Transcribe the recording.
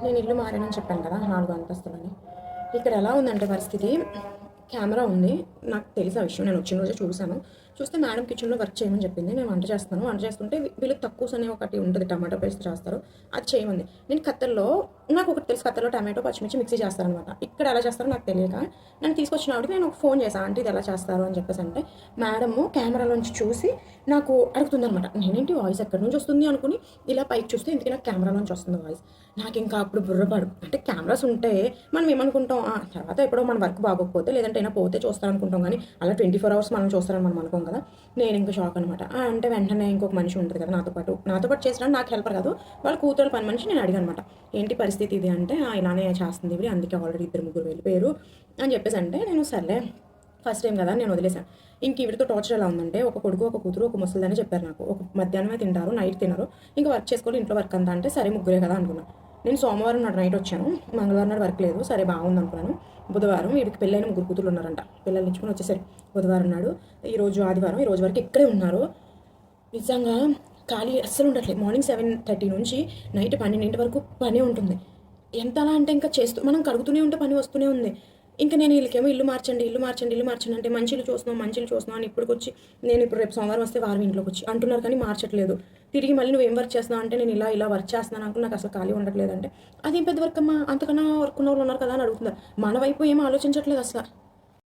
నేను ఇల్లు మారానని చెప్పాను కదా 4 అంతస్తులని. ఇక్కడ ఎలా ఉందంటే పరిస్థితి, కెమెరా ఉంది. నాకు తెలుసు ఆ విషయం. నేను వచ్చిన రోజే చూసాను. చూస్తే మేడం కిచెన్‌లో వర్క్ చేయమని చెప్పింది. నేను వంట చేస్తున్నాను. వంట చేస్తుంటే వీళ్ళకి తక్కువస్ అనే ఒకటి ఉంటది. టమాటో పేస్ట్ చేస్తారు. అది చేయమంది. నేను కత్తెరలో నాకొకటి తెలుసు, కత్తెరలో టమాటో, పచ్చిమిర్చి మిక్సీ చేస్తారనమాట. ఇక్కడ ఎలా చేస్తారో నాకు తెలియక నన్ను తీసుకొచ్చిన ఆవిడకి నేను ఒక ఫోన్ చేశాను. ఆంటీ ఇది ఎలా చేస్తారు అని చెప్పేసి అంటే, మేడము కెమెరాలోంచి చూసి నాకు అడుగుతుందనమాట. నేనేంటి వాయిస్ ఎక్కడి నుంచి వస్తుంది అనుకుని ఇలా పైకి చూస్తే ఇంతకీ నాకు కెమెరాలోంచి వస్తుంది వాయిస్. నాకు ఇంకా అప్పుడు బుర్రపాడు. అంటే కెమెరాస్ ఉంటే మనం ఏమనుకుంటాం, తర్వాత ఎప్పుడో మన వర్క్ బాగోకపోతే లేదంటే అయినా పోతే చూస్తారనుకుంటాం, కానీ అలా 24 అవర్స్ మనం చూస్తారని మనం అనుకోం కదా. నేను ఇంకా షాక్ అనమాట. అంటే వెంటనే ఇంకొక మనిషి ఉంటుంది కదా నాతో పాటు చేసిన నాకు హెల్పర్ కాదు, వాళ్ళ కూతురు పని మనిషి. నేను అడిగాను అనమాట, ఏంటి పరిస్థితి ఇది అంటే, ఇలానే చేస్తుంది ఇవి, అందుకే ఆల్రెడీ 2-3 వెళ్ళిపోయారు అని చెప్పేసి అంటే, నేను సర్లే ఫస్ట్ టైం కదా నేను వదిలేసాను. ఇంక ఈవిడితో టార్చర్ ఎలా ఉందంటే, ఒక కొడుకు ఒక కూతురు ఒక ముసలిదని చెప్పారు నాకు. ఒక మధ్యాహ్నమే తింటారు, నైట్ తినరు, ఇంకా వర్క్ చేసుకోవాలి ఇంట్లో వర్క్ అంతా అంటే సరే ముగ్గురే కదా అనుకున్నాను. నేను సోమవారం నాడు నైట్ వచ్చాను, మంగళవారం నాడు వర్క్ లేదు, సరే బాగుంది అనుకున్నాను. బుధవారం వీడికి పెళ్ళైన 3 కూతురు ఉన్నారంట, పిల్లల్ని ఇచ్చుకొని వచ్చేసరి బుధవారం నాడు, ఈరోజు ఆదివారం, ఈ రోజు వరకు ఇక్కడే ఉన్నారు. నిజంగా ఖాళీ అస్సలు ఉండట్లేదు. మార్నింగ్ 7:30 నుంచి నైట్ 12 వరకు పని ఉంటుంది. ఎంతలా అంటే ఇంకా చేస్తూ మనం కడుగుతూనే ఉంటే పని వస్తూనే ఉంది. ఇంకా నేను వీళ్ళకేమో ఇల్లు మార్చండి ఇల్లు మార్చండి ఇల్లు మార్చండి అంటే, మంచిలు చూస్తున్నాం అని ఇప్పటికొచ్చి, నేను ఇప్పుడు రేపు సోమవారం వస్తే వారం ఇంట్లోకి వచ్చి అంటున్నారు కానీ మార్చట్లేదు. తిరిగి మళ్ళీ నువ్వేం వర్క్ చేస్తున్నావు అంటే, నేను ఇలా వర్క్ చేస్తున్నాను అనుకుని నాకు అసలు ఖాళీ ఉండట్లేదు అంటే, అదేం పెద్ద వర్క్ అమ్మా, అంతకన్నా వర్క్ ఉన్న వాళ్ళు ఉన్నారు కదా అని అడుగుతున్నారు. మన వైపు ఏమో ఆలోచించట్లేదు అసలు.